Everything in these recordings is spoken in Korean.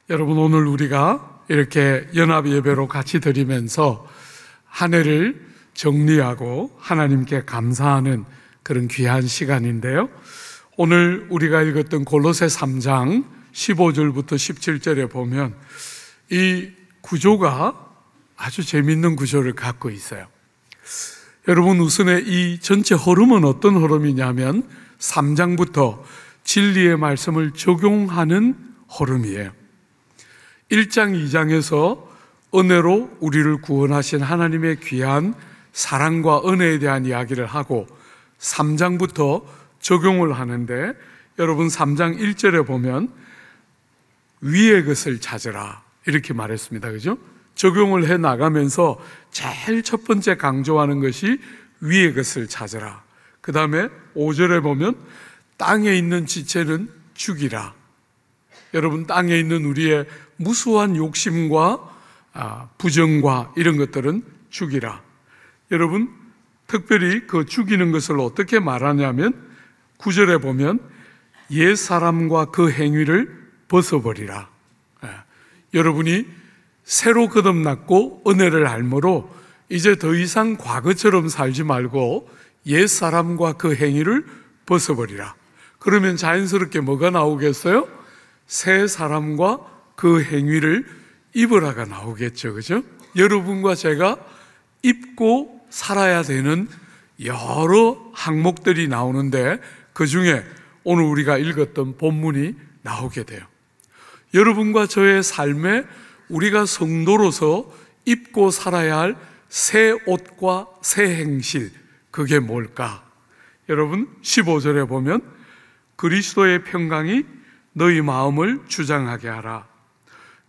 여러분, 오늘 우리가 이렇게 연합 예배로 같이 드리면서 한 해를 정리하고 하나님께 감사하는 그런 귀한 시간인데요. 오늘 우리가 읽었던 골로새 3장 15절부터 17절에 보면 이 구조가 아주 재밌는 구조를 갖고 있어요. 여러분, 우선에 이 전체 흐름은 어떤 흐름이냐면 3장부터 진리의 말씀을 적용하는 흐름이에요. 1장, 2장에서 은혜로 우리를 구원하신 하나님의 귀한 사랑과 은혜에 대한 이야기를 하고 3장부터 적용을 하는데, 여러분 3장 1절에 보면 위의 것을 찾으라 이렇게 말했습니다. 그죠? 적용을 해 나가면서 제일 첫 번째 강조하는 것이 위의 것을 찾으라. 그 다음에 5절에 보면 땅에 있는 지체는 죽이라. 여러분, 땅에 있는 우리의 무수한 욕심과 부정과 이런 것들은 죽이라. 여러분, 특별히 그 죽이는 것을 어떻게 말하냐면 9절에 보면 옛 사람과 그 행위를 벗어버리라. 여러분이 새로 거듭났고 은혜를 알므로 이제 더 이상 과거처럼 살지 말고 옛 사람과 그 행위를 벗어버리라. 그러면 자연스럽게 뭐가 나오겠어요? 새 사람과 그 행위를 입으라가 나오겠죠. 그죠? 여러분과 제가 입고 살아야 되는 여러 항목들이 나오는데 그 중에 오늘 우리가 읽었던 본문이 나오게 돼요. 여러분과 저의 삶에 우리가 성도로서 입고 살아야 할 새 옷과 새 행실, 그게 뭘까? 여러분, 15절에 보면 그리스도의 평강이 너희 마음을 주장하게 하라.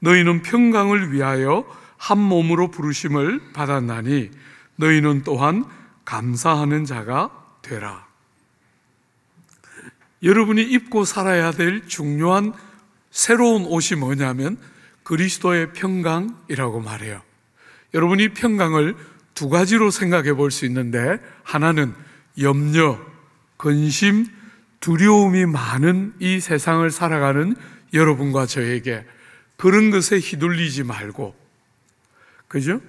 너희는 평강을 위하여 한 몸으로 부르심을 받았나니 너희는 또한 감사하는 자가 되라. 여러분이 입고 살아야 될 중요한 새로운 옷이 뭐냐면 그리스도의 평강이라고 말해요. 여러분이 평강을 두 가지로 생각해 볼 수 있는데, 하나는 염려, 근심, 두려움이 많은 이 세상을 살아가는 여러분과 저에게 그런 것에 휘둘리지 말고, 그죠?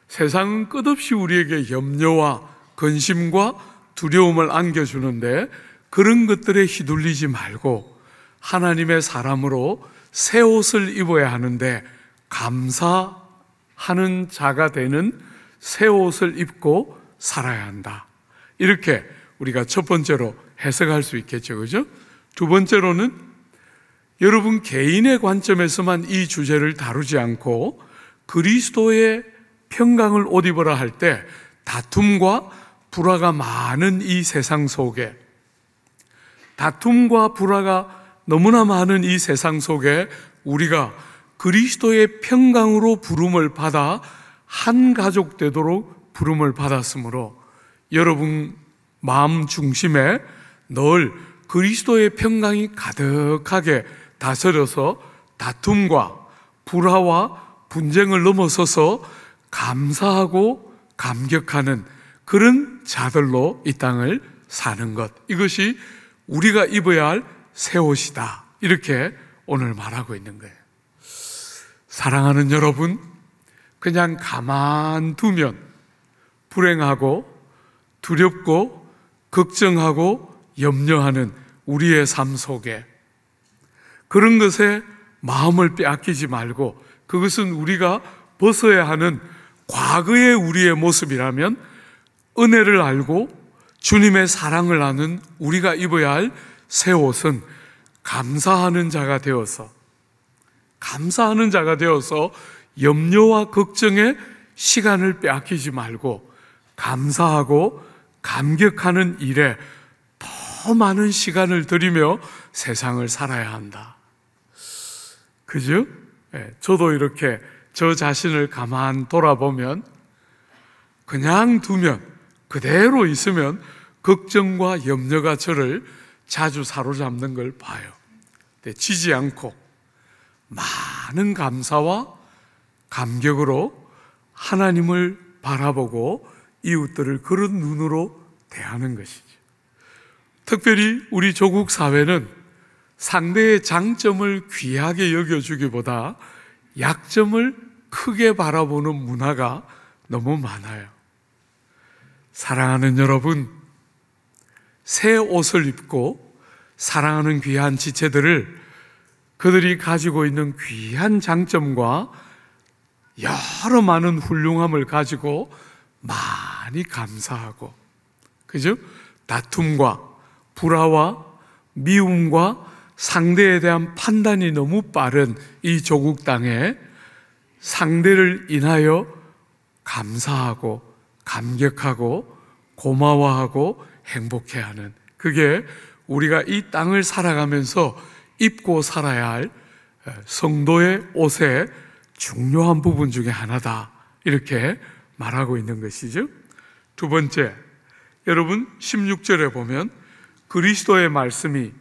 세상은 끝없이 우리에게 염려와 근심과 두려움을 안겨주는데 그런 것들에 휘둘리지 말고 하나님의 사람으로 새 옷을 입어야 하는데 감사하는 자가 되는 새 옷을 입고 살아야 한다. 이렇게 우리가 첫 번째로 해석할 수 있겠죠. 그죠? 두 번째로는 여러분 개인의 관점에서만 이 주제를 다루지 않고 그리스도의 평강을 옷 입으라 할 때 다툼과 불화가 많은 이 세상 속에, 다툼과 불화가 너무나 많은 이 세상 속에 우리가 그리스도의 평강으로 부름을 받아 한 가족 되도록 부름을 받았으므로 여러분 마음 중심에 늘 그리스도의 평강이 가득하게 다스려서 다툼과 불화와 분쟁을 넘어서서 감사하고 감격하는 그런 자들로 이 땅을 사는 것, 이것이 우리가 입어야 할 새 옷이다, 이렇게 오늘 말하고 있는 거예요. 사랑하는 여러분, 그냥 가만두면 불행하고 두렵고 걱정하고 염려하는 우리의 삶 속에 그런 것에 마음을 빼앗기지 말고, 그것은 우리가 벗어야 하는 과거의 우리의 모습이라면 은혜를 알고 주님의 사랑을 아는 우리가 입어야 할 새 옷은 감사하는 자가 되어서 염려와 걱정에 시간을 빼앗기지 말고 감사하고 감격하는 일에 더 많은 시간을 들이며 세상을 살아야 한다. 그죠? 저도 이렇게 저 자신을 가만 돌아보면, 그냥 두면, 그대로 있으면 걱정과 염려가 저를 자주 사로잡는 걸 봐요. 지지 않고 많은 감사와 감격으로 하나님을 바라보고 이웃들을 그런 눈으로 대하는 것이죠. 특별히 우리 조국 사회는 상대의 장점을 귀하게 여겨주기보다 약점을 크게 바라보는 문화가 너무 많아요. 사랑하는 여러분, 새 옷을 입고 사랑하는 귀한 지체들을 그들이 가지고 있는 귀한 장점과 여러 많은 훌륭함을 가지고 많이 감사하고, 그죠? 다툼과 불화와 미움과 상대에 대한 판단이 너무 빠른 이 조국 땅에 상대를 인하여 감사하고 감격하고 고마워하고 행복해하는, 그게 우리가 이 땅을 살아가면서 입고 살아야 할 성도의 옷의 중요한 부분 중에 하나다, 이렇게 말하고 있는 것이죠. 두 번째, 여러분 16절에 보면 그리스도의 말씀이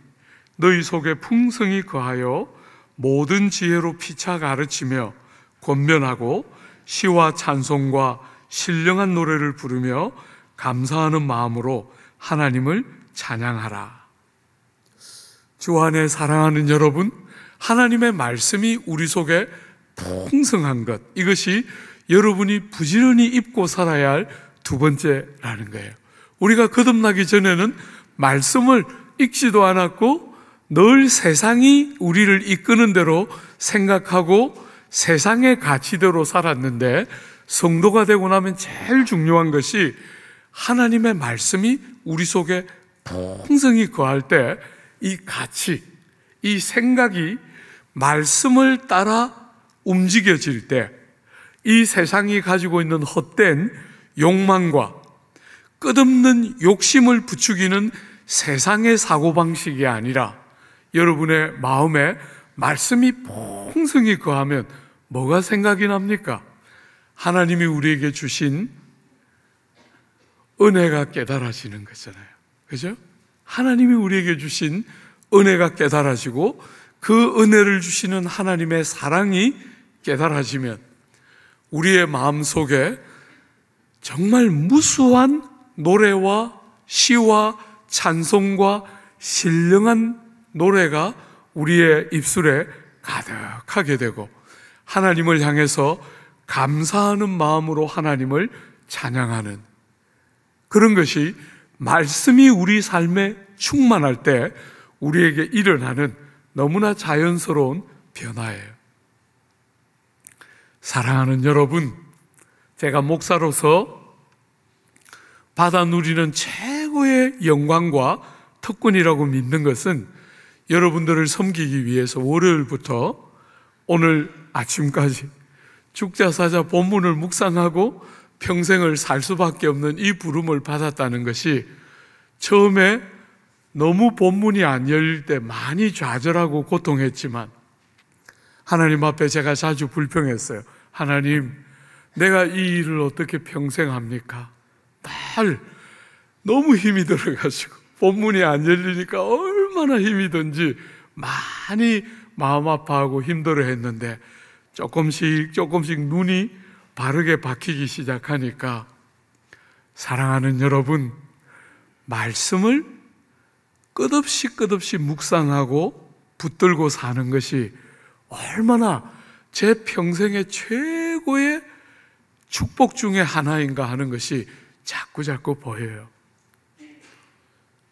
너희 속에 풍성히 거하여 모든 지혜로 피차 가르치며 권면하고 시와 찬송과 신령한 노래를 부르며 감사하는 마음으로 하나님을 찬양하라. 주 안에 사랑하는 여러분, 하나님의 말씀이 우리 속에 풍성한 것, 이것이 여러분이 부지런히 입고 살아야 할 두 번째라는 거예요. 우리가 거듭나기 전에는 말씀을 읽지도 않았고 늘 세상이 우리를 이끄는 대로 생각하고 세상의 가치대로 살았는데, 성도가 되고 나면 제일 중요한 것이 하나님의 말씀이 우리 속에 풍성히 거할 때 이 가치, 이 생각이 말씀을 따라 움직여질 때 이 세상이 가지고 있는 헛된 욕망과 끝없는 욕심을 부추기는 세상의 사고방식이 아니라 여러분의 마음에 말씀이 풍성히 거하면 뭐가 생각이 납니까? 하나님이 우리에게 주신 은혜가 깨달아지는 거잖아요. 그죠? 하나님이 우리에게 주신 은혜가 깨달아지고 그 은혜를 주시는 하나님의 사랑이 깨달아지면 우리의 마음 속에 정말 무수한 노래와 시와 찬송과 신령한 노래가 우리의 입술에 가득하게 되고 하나님을 향해서 감사하는 마음으로 하나님을 찬양하는 그런 것이 말씀이 우리 삶에 충만할 때 우리에게 일어나는 너무나 자연스러운 변화예요. 사랑하는 여러분, 제가 목사로서 받아 누리는 최고의 영광과 특권이라고 믿는 것은 여러분들을 섬기기 위해서 월요일부터 오늘 아침까지 죽자사자 본문을 묵상하고 평생을 살 수밖에 없는 이 부름을 받았다는 것이, 처음에 너무 본문이 안 열릴 때 많이 좌절하고 고통했지만 하나님 앞에 제가 자주 불평했어요. 하나님, 내가 이 일을 어떻게 평생 합니까? 날 너무 힘이 들어가지고 본문이 안 열리니까 얼마나 힘이 든지 많이 마음 아파하고 힘들어했는데 조금씩 눈이 바르게 박히기 시작하니까, 사랑하는 여러분, 말씀을 끝없이 묵상하고 붙들고 사는 것이 얼마나 제 평생의 최고의 축복 중에 하나인가 하는 것이 자꾸 보여요.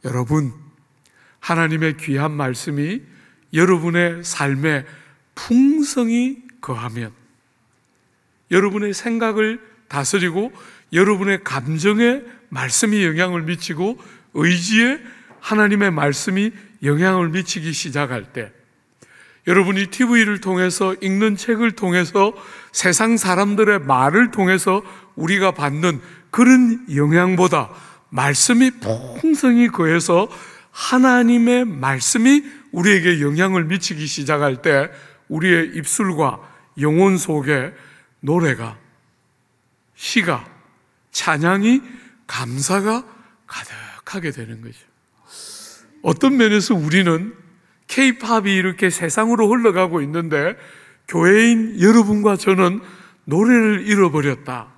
여러분, 하나님의 귀한 말씀이 여러분의 삶에 풍성히 거하면 여러분의 생각을 다스리고 여러분의 감정에 말씀이 영향을 미치고 의지에 하나님의 말씀이 영향을 미치기 시작할 때, 여러분이 TV를 통해서, 읽는 책을 통해서, 세상 사람들의 말을 통해서 우리가 받는 그런 영향보다 말씀이 풍성히 거해서 하나님의 말씀이 우리에게 영향을 미치기 시작할 때 우리의 입술과 영혼 속에 노래가, 시가, 찬양이, 감사가 가득하게 되는 거죠. 어떤 면에서 우리는 K-팝이 이렇게 세상으로 흘러가고 있는데 교회인 여러분과 저는 노래를 잃어버렸다.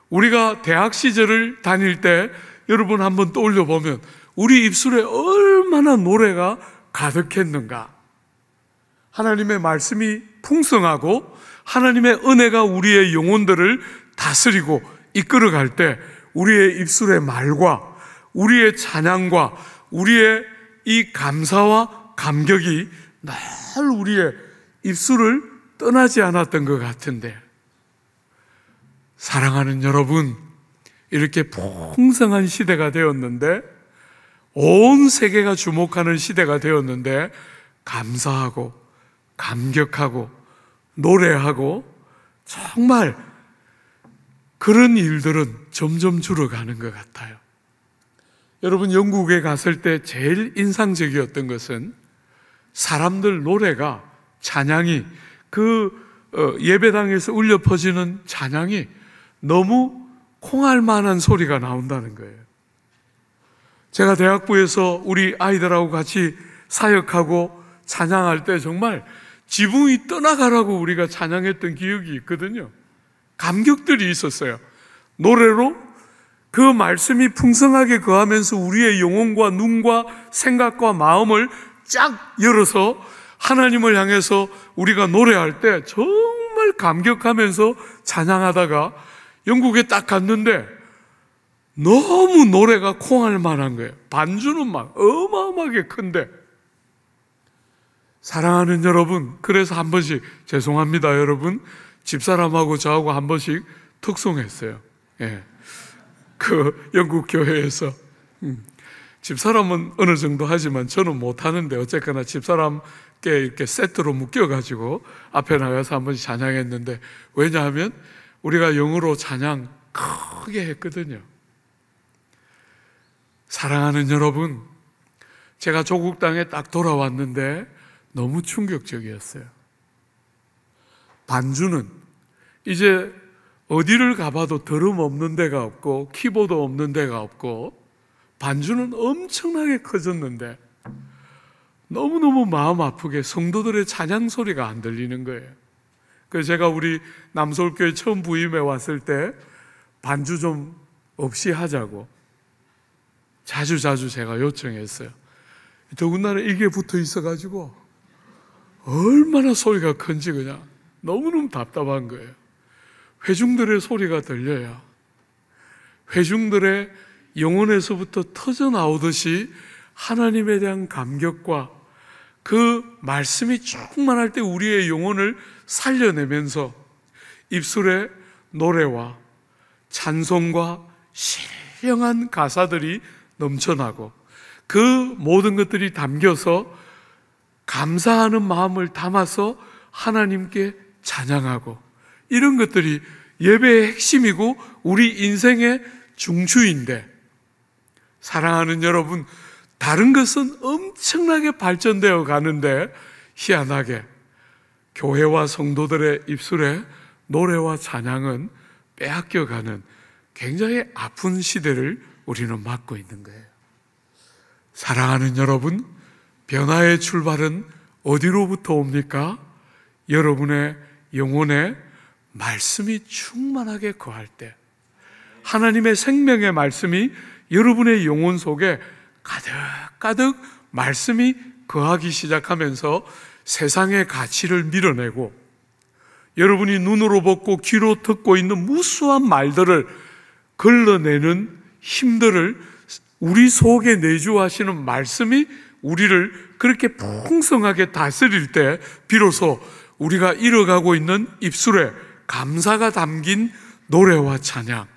우리가 대학 시절을 다닐 때 여러분 한번 떠올려 보면 우리 입술에 얼마나 노래가 가득했는가? 하나님의 말씀이 풍성하고 하나님의 은혜가 우리의 영혼들을 다스리고 이끌어갈 때 우리의 입술의 말과 우리의 찬양과 우리의 이 감사와 감격이 늘 우리의 입술을 떠나지 않았던 것 같은데, 사랑하는 여러분, 이렇게 풍성한 시대가 되었는데, 온 세계가 주목하는 시대가 되었는데, 감사하고 감격하고 노래하고 정말 그런 일들은 점점 줄어가는 것 같아요. 여러분, 영국에 갔을 때 제일 인상적이었던 것은 사람들 노래가, 찬양이, 예배당에서 울려 퍼지는 찬양이 너무 콩알 만한 소리가 나온다는 거예요. 제가 대학부에서 우리 아이들하고 같이 사역하고 찬양할 때 정말 지붕이 떠나가라고 우리가 찬양했던 기억이 있거든요. 감격들이 있었어요. 노래로 그 말씀이 풍성하게 거하면서 우리의 영혼과 눈과 생각과 마음을 쫙 열어서 하나님을 향해서 우리가 노래할 때 정말 감격하면서 찬양하다가 영국에 딱 갔는데 너무 노래가 콩할 만한 거예요. 반주는 막 어마어마하게 큰데, 사랑하는 여러분, 그래서 한 번씩, 죄송합니다 여러분, 집사람하고 저하고 한 번씩 특송했어요. 예. 그 영국 교회에서 집사람은 어느 정도 하지만 저는 못하는데, 어쨌거나 집사람께 이렇게 세트로 묶여가지고 앞에 나가서 한 번씩 찬양했는데, 왜냐하면 우리가 영어로 찬양 크게 했거든요. 사랑하는 여러분, 제가 조국 땅에 딱 돌아왔는데 너무 충격적이었어요. 반주는 이제 어디를 가봐도 드럼 없는 데가 없고 키보드 없는 데가 없고, 반주는 엄청나게 커졌는데 너무너무 마음 아프게 성도들의 찬양 소리가 안 들리는 거예요. 그래서 제가 우리 남서울교회 처음 부임해 왔을 때 반주 좀 없이 하자고 자주 제가 요청했어요. 더군다나 이게 붙어 있어가지고 얼마나 소리가 큰지 그냥 너무너무 답답한 거예요. 회중들의 소리가 들려요. 회중들의 영혼에서부터 터져 나오듯이 하나님에 대한 감격과 그 말씀이 충만할 때 우리의 영혼을 살려내면서 입술에 노래와 찬송과 신령한 가사들이 넘쳐나고 그 모든 것들이 담겨서 감사하는 마음을 담아서 하나님께 찬양하고, 이런 것들이 예배의 핵심이고 우리 인생의 중추인데, 사랑하는 여러분, 다른 것은 엄청나게 발전되어 가는데 희한하게 교회와 성도들의 입술에 노래와 찬양은 빼앗겨가는 굉장히 아픈 시대를 우리는 맞고 있는 거예요. 사랑하는 여러분, 변화의 출발은 어디로부터 옵니까? 여러분의 영혼에 말씀이 충만하게 거할 때, 하나님의 생명의 말씀이 여러분의 영혼 속에 가득가득 말씀이 거하기 시작하면서 세상의 가치를 밀어내고, 여러분이 눈으로 보고 귀로 듣고 있는 무수한 말들을 걸러내는 힘들을 우리 속에 내주하시는 말씀이 우리를 그렇게 풍성하게 다스릴 때 비로소 우리가 이뤄가고 있는 입술에 감사가 담긴 노래와 찬양,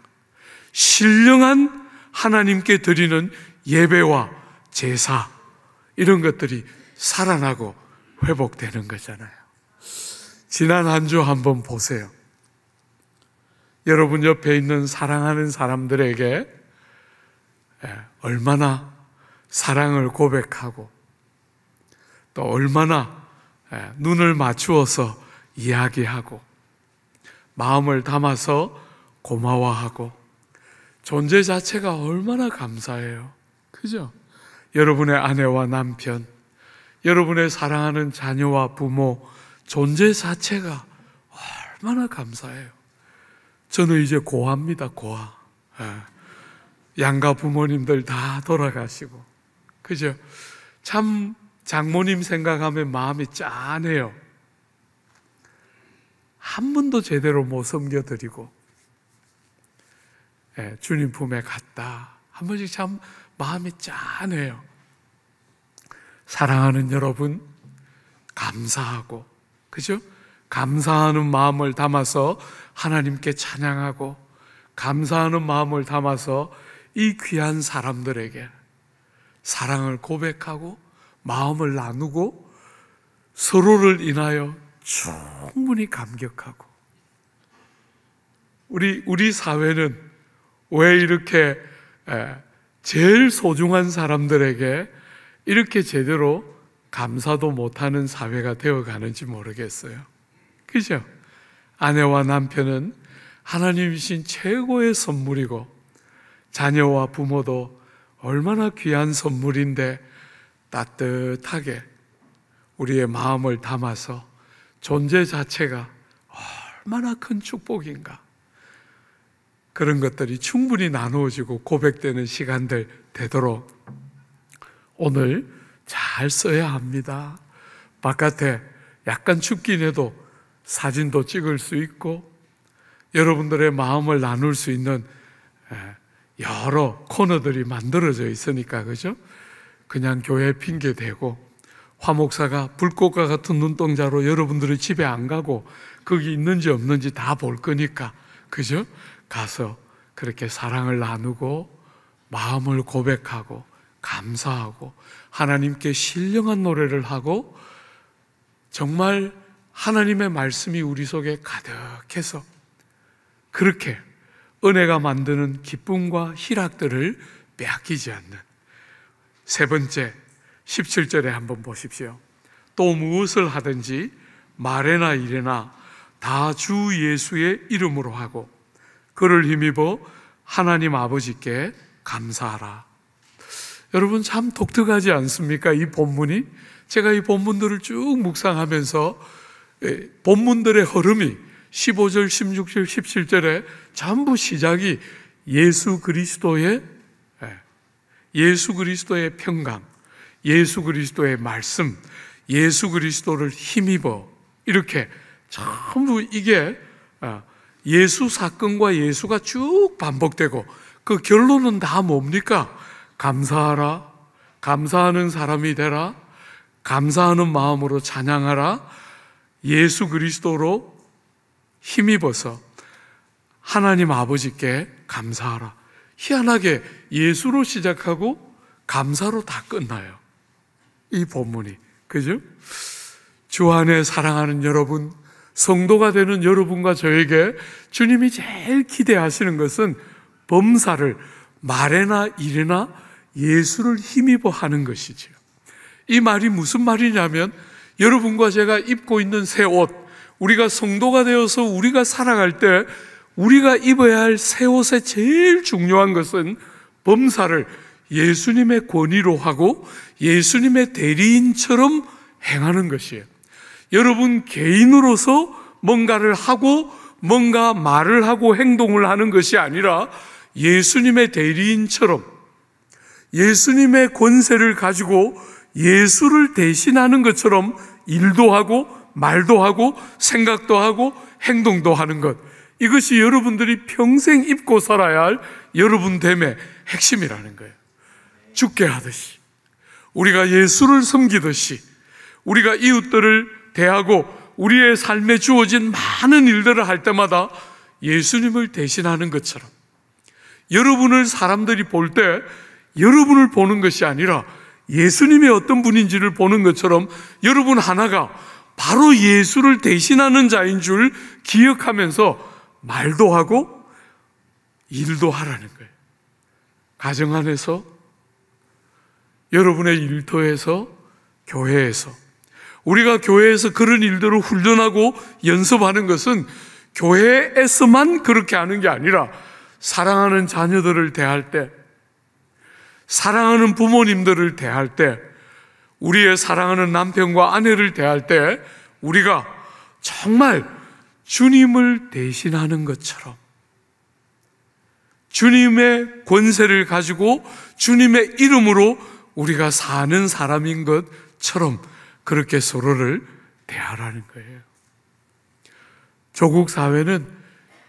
신령한 하나님께 드리는 예배와 제사, 이런 것들이 살아나고 회복되는 거잖아요. 지난 한 주 한번 보세요. 여러분 옆에 있는 사랑하는 사람들에게 얼마나 사랑을 고백하고 또 얼마나 눈을 맞추어서 이야기하고 마음을 담아서 고마워하고, 존재 자체가 얼마나 감사해요. 그죠? 여러분의 아내와 남편, 여러분의 사랑하는 자녀와 부모, 존재 자체가 얼마나 감사해요. 저는 이제 고아입니다. 고아. 양가 부모님들 다 돌아가시고, 그죠? 참 장모님 생각하면 마음이 짠해요. 한 번도 제대로 못 섬겨드리고, 주님 품에 갔다. 한 번씩 참 마음이 짠해요. 사랑하는 여러분, 감사하고, 그죠? 감사하는 마음을 담아서 하나님께 찬양하고, 감사하는 마음을 담아서 이 귀한 사람들에게 사랑을 고백하고 마음을 나누고 서로를 인하여 충분히 감격하고. 우리 사회는 왜 이렇게 제일 소중한 사람들에게 이렇게 제대로 감사도 못하는 사회가 되어가는지 모르겠어요. 그죠? 아내와 남편은 하나님이신 최고의 선물이고, 자녀와 부모도 얼마나 귀한 선물인데 따뜻하게 우리의 마음을 담아서 존재 자체가 얼마나 큰 축복인가. 그런 것들이 충분히 나누어지고 고백되는 시간들 되도록 오늘 잘 써야 합니다. 바깥에 약간 춥긴 해도 사진도 찍을 수 있고 여러분들의 마음을 나눌 수 있는 여러 코너들이 만들어져 있으니까, 그죠? 그냥 교회 핑계 대고 화목사가 불꽃과 같은 눈동자로 여러분들의 집에 안 가고 거기 있는지 없는지 다 볼 거니까, 그죠? 가서 그렇게 사랑을 나누고 마음을 고백하고 감사하고 하나님께 신령한 노래를 하고 정말 하나님의 말씀이 우리 속에 가득해서 그렇게 은혜가 만드는 기쁨과 희락들을 빼앗기지 않는. 세 번째, 17절에 한번 보십시오. 또 무엇을 하든지 말에나 일에나 다 주 예수의 이름으로 하고 그를 힘입어 하나님 아버지께 감사하라. 여러분 참 독특하지 않습니까? 이 본문이. 제가 이 본문들을 쭉 묵상하면서 본문들의 흐름이 15절, 16절, 17절에 전부 시작이 예수 그리스도의 평강, 예수 그리스도의 말씀, 예수 그리스도를 힘입어, 이렇게 전부 이게 예수 사건과 예수가 쭉 반복되고 그 결론은 다 뭡니까? 감사하라, 감사하는 사람이 되라, 감사하는 마음으로 찬양하라, 예수 그리스도로 힘입어서 하나님 아버지께 감사하라. 희한하게 예수로 시작하고 감사로 다 끝나요, 이 본문이. 그죠? 주 안에 사랑하는 여러분, 성도가 되는 여러분과 저에게 주님이 제일 기대하시는 것은 범사를 말에나 일에나 예수를 힘입어 하는 것이지요. 이 말이 무슨 말이냐면 여러분과 제가 입고 있는 새 옷, 우리가 성도가 되어서 우리가 살아갈 때 우리가 입어야 할 새 옷의 제일 중요한 것은 범사를 예수님의 권위로 하고 예수님의 대리인처럼 행하는 것이에요. 여러분 개인으로서 뭔가를 하고 뭔가 말을 하고 행동을 하는 것이 아니라 예수님의 대리인처럼 예수님의 권세를 가지고 예수를 대신하는 것처럼 일도 하고 말도 하고 생각도 하고 행동도 하는 것, 이것이 여러분들이 평생 입고 살아야 할 여러분 됨의 핵심이라는 거예요. 죽게 하듯이, 우리가 예수를 섬기듯이, 우리가 이웃들을 대하고 우리의 삶에 주어진 많은 일들을 할 때마다 예수님을 대신하는 것처럼 여러분을 사람들이 볼 때 여러분을 보는 것이 아니라 예수님이 어떤 분인지를 보는 것처럼 여러분 하나가 바로 예수를 대신하는 자인 줄 기억하면서 말도 하고 일도 하라는 거예요. 가정 안에서, 여러분의 일터에서, 교회에서. 우리가 교회에서 그런 일들을 훈련하고 연습하는 것은 교회에서만 그렇게 하는 게 아니라 사랑하는 자녀들을 대할 때, 사랑하는 부모님들을 대할 때, 우리의 사랑하는 남편과 아내를 대할 때 우리가 정말 주님을 대신하는 것처럼 주님의 권세를 가지고 주님의 이름으로 우리가 사는 사람인 것 가족처럼 그렇게 서로를 대하라는 거예요. 조국 사회는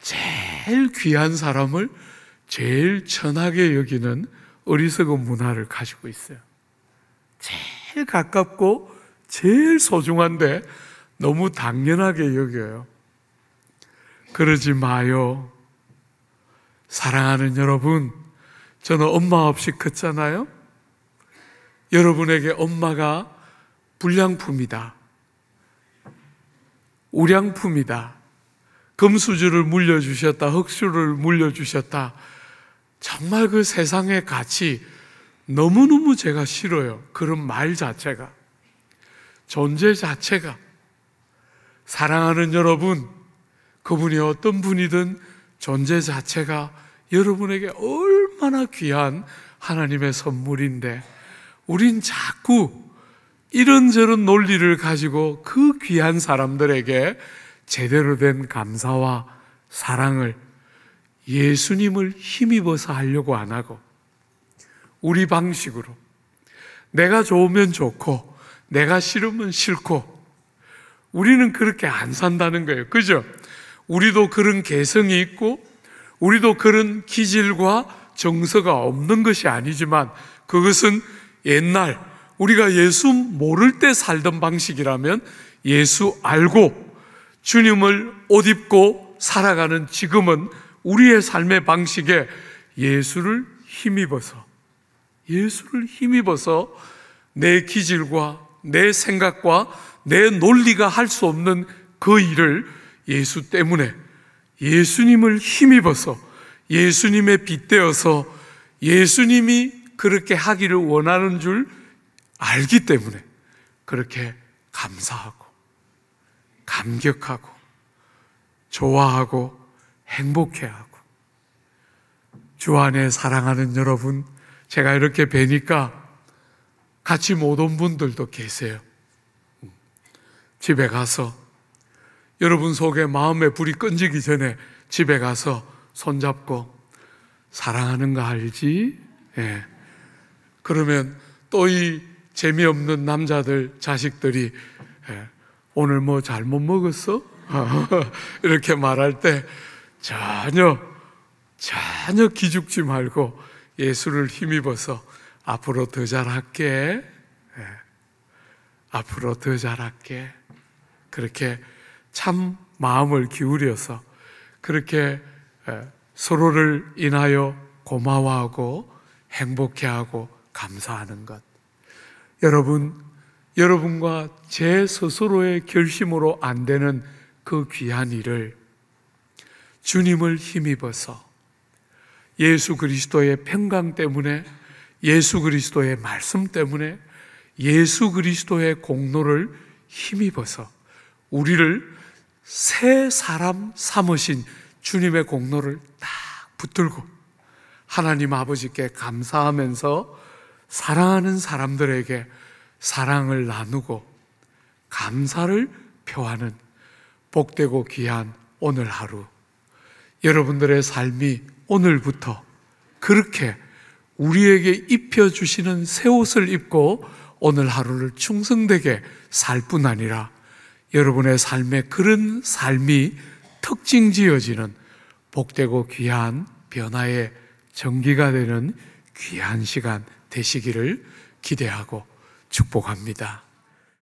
제일 귀한 사람을 제일 천하게 여기는 어리석은 문화를 가지고 있어요. 제일 가깝고 제일 소중한데 너무 당연하게 여겨요. 그러지 마요. 사랑하는 여러분, 저는 엄마 없이 컸잖아요. 여러분에게 엄마가 불량품이다, 우량품이다, 금수저를 물려주셨다, 흙수를 물려주셨다, 정말 그 세상의 가치 너무너무 제가 싫어요. 그런 말 자체가, 존재 자체가. 사랑하는 여러분, 그분이 어떤 분이든 존재 자체가 여러분에게 얼마나 귀한 하나님의 선물인데, 우린 자꾸 이런저런 논리를 가지고 그 귀한 사람들에게 제대로 된 감사와 사랑을, 예수님을 힘입어서 하려고 안 하고 우리 방식으로, 내가 좋으면 좋고 내가 싫으면 싫고, 우리는 그렇게 안 산다는 거예요. 그죠? 우리도 그런 개성이 있고 우리도 그런 기질과 정서가 없는 것이 아니지만, 그것은 옛날 우리가 예수 모를 때 살던 방식이라면, 예수 알고 주님을 옷 입고 살아가는 지금은 우리의 삶의 방식에 예수를 힘입어서 내 기질과 내 생각과 내 논리가 할 수 없는 그 일을 예수 때문에, 예수님을 힘입어서 예수님의 빗대어서 예수님이 그렇게 하기를 원하는 줄 알기 때문에 그렇게 감사하고 감격하고 좋아하고 행복해하고. 주 안에 사랑하는 여러분, 제가 이렇게 뵈니까 같이 못 온 분들도 계세요. 집에 가서 여러분 속에 마음의 불이 꺼지기 전에 집에 가서 손잡고 사랑하는 거 알지? 예. 그러면 또 이 재미없는 남자들, 자식들이 오늘 뭐 잘못 먹었어? 이렇게 말할 때 전혀 기죽지 말고 예수를 힘입어서 앞으로 더 잘할게, 앞으로 더 잘할게, 그렇게 참 마음을 기울여서 그렇게 서로를 인하여 고마워하고 행복해하고 감사하는 것. 여러분과 제 스스로의 결심으로 안 되는 그 귀한 일을 주님을 힘입어서 예수 그리스도의 평강 때문에, 예수 그리스도의 말씀 때문에, 예수 그리스도의 공로를 힘입어서 우리를 새 사람 삼으신 주님의 공로를 딱 붙들고 하나님 아버지께 감사하면서 사랑하는 사람들에게 사랑을 나누고 감사를 표하는 복되고 귀한 오늘 하루, 여러분들의 삶이 오늘부터 그렇게 우리에게 입혀주시는 새 옷을 입고 오늘 하루를 충성되게 살 뿐 아니라 여러분의 삶에 그런 삶이 특징 지어지는 복되고 귀한 변화의 전기가 되는 귀한 시간 되시기를 기대하고 축복합니다.